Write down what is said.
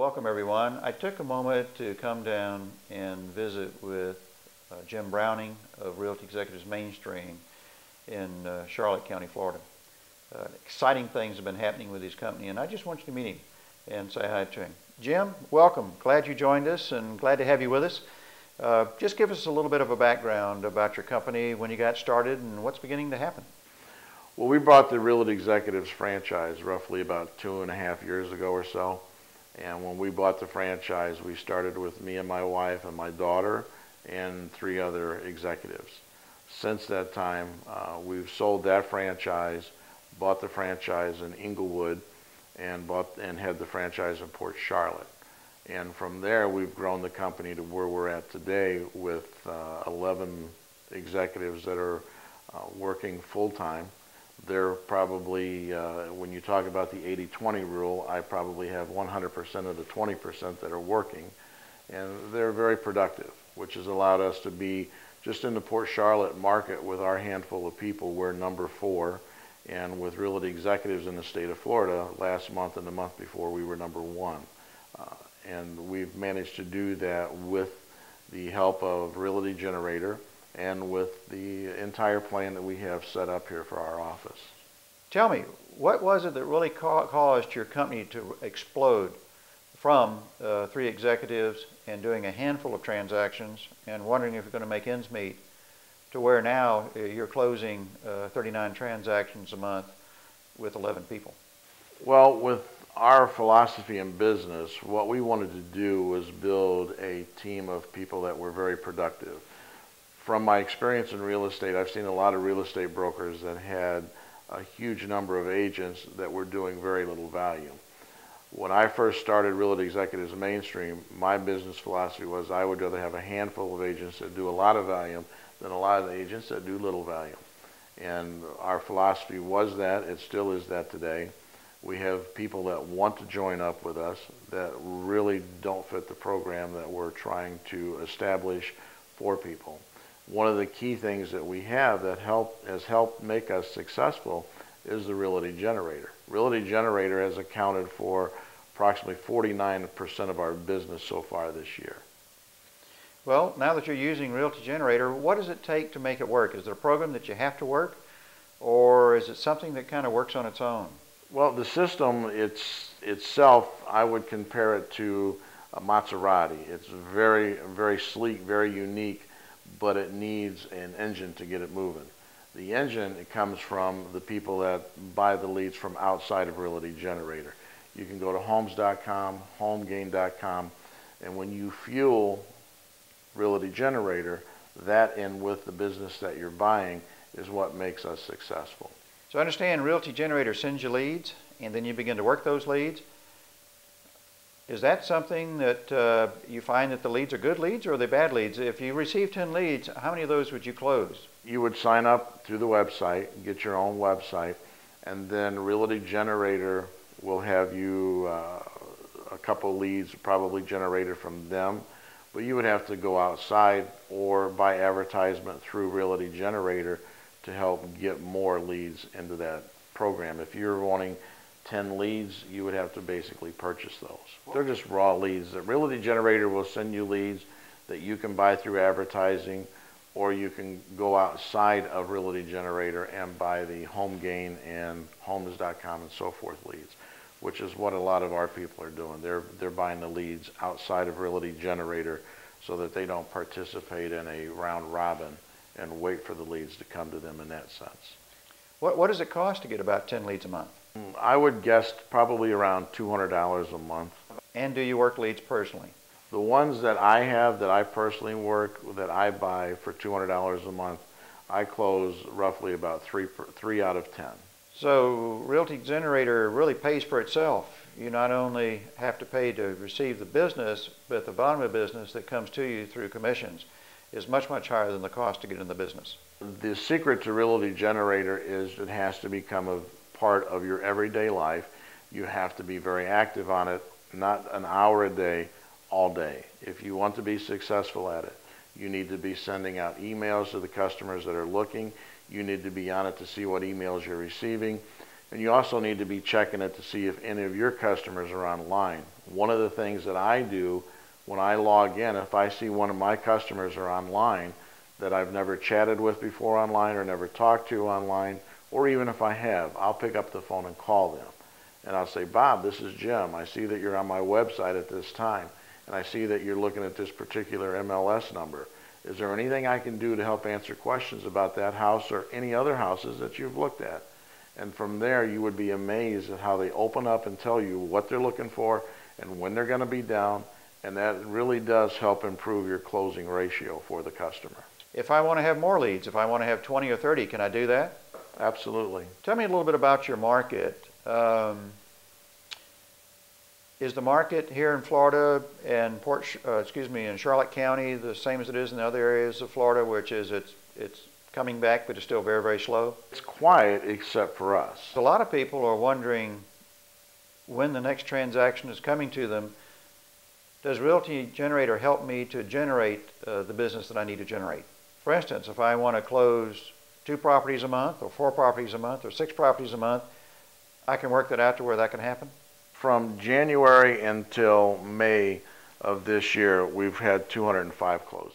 Welcome everyone. I took a moment to come down and visit with Jim Browning of Realty Executives Mainstream in Charlotte County, Florida. Exciting things have been happening with his company, and I just want you to meet him and say hi to him. Jim, welcome. Glad you joined us and glad to have you with us. Just give us a little bit of a background about your company, when you got started, and what's beginning to happen. Well, we bought the Realty Executives franchise roughly about 2.5 years ago or so. And when we bought the franchise, we started with me and my wife and my daughter and 3 other executives. Since that time, we've sold that franchise, bought the franchise in Inglewood, and had the franchise in Port Charlotte. And from there, we've grown the company to where we're at today with 11 executives that are working full-time. They're probably, when you talk about the 80-20 rule, I probably have 100% of the 20% that are working, and they're very productive, which has allowed us to be, just in the Port Charlotte market with our handful of people, we're number 4, and with Realty Executives in the state of Florida, last month and the month before, we were number 1. And we've managed to do that with the help of Realty Generator and with the entire plan that we have set up here for our office. Tell me, what was it that really caused your company to explode from 3 executives and doing a handful of transactions and wondering if you're going to make ends meet to where now you're closing 39 transactions a month with 11 people? Well, with our philosophy in business, what we wanted to do was build a team of people that were very productive. From my experience in real estate, I've seen a lot of real estate brokers that had a huge number of agents that were doing very little value. When I first started Realty Executives Mainstream, my business philosophy was I would rather have a handful of agents that do a lot of value than a lot of agents that do little value. And our philosophy was that, it still is that today. We have people that want to join up with us that really don't fit the program that we're trying to establish for people. One of the key things that we have that has helped make us successful is the Realty Generator. Realty Generator has accounted for approximately 49% of our business so far this year. Well, now that you're using Realty Generator, what does it take to make it work? Is it a program that you have to work, or is it something that kind of works on its own? Well, the system itself, I would compare it to a Maserati. It's very, very sleek, very unique, but it needs an engine to get it moving. The engine, it comes from the people that buy the leads from outside of Realty Generator. You can go to homes.com, homegain.com, and when you fuel Realty Generator, that in with the business that you're buying is what makes us successful. So I understand Realty Generator sends you leads, and then you begin to work those leads. Is that something that you find that the leads are good leads or are they bad leads? If you receive 10 leads, how many of those would you close? You would sign up through the website, get your own website, and then Realty Generator will have you a couple leads probably generated from them, but you would have to go outside or buy advertisement through Realty Generator to help get more leads into that program. If you're wanting 10 leads, you would have to basically purchase those. They're just raw leads. The Realty Generator will send you leads that you can buy through advertising, or you can go outside of Realty Generator and buy the HomeGain and homes.com and so forth leads, which is what a lot of our people are doing. They're buying the leads outside of Realty Generator so that they don't participate in a round robin and wait for the leads to come to them in that sense. What does it cost to get about 10 leads a month? I would guess probably around $200 a month. And do you work leads personally? The ones that I have that I personally work, that I buy for $200 a month, I close roughly about 3 out of 10. So Realty Generator really pays for itself. You not only have to pay to receive the business, but the bottom of the business that comes to you through commissions is much, much higher than the cost to get in the business. The secret to Realty Generator is it has to become a part of your everyday life. You have to be very active on it, not an hour a day, all day. If you want to be successful at it, you need to be sending out emails to the customers that are looking. You need to be on it to see what emails you're receiving. And you also need to be checking it to see if any of your customers are online. One of the things that I do when I log in, if I see one of my customers are online that I've never chatted with before online or never talked to online, or even if I have, I'll pick up the phone and call them. And I'll say, Bob, this is Jim. I see that you're on my website at this time, and I see that you're looking at this particular MLS number. Is there anything I can do to help answer questions about that house or any other houses that you've looked at? And from there, you would be amazed at how they open up and tell you what they're looking for and when they're going to be down, and that really does help improve your closing ratio for the customer. If I want to have more leads, if I want to have 20 or 30, can I do that? Absolutely. Tell me a little bit about your market. Is the market here in Florida and in Charlotte County the same as it is in the other areas of Florida, which is it's coming back, but it's still very, very slow? It's quiet except for us. A lot of people are wondering when the next transaction is coming to them. Does Realty Generator help me to generate the business that I need to generate? For instance, if I want to close 2 properties a month or 4 properties a month or 6 properties a month, I can work that out to where that can happen? From January until May of this year, we've had 205 closings.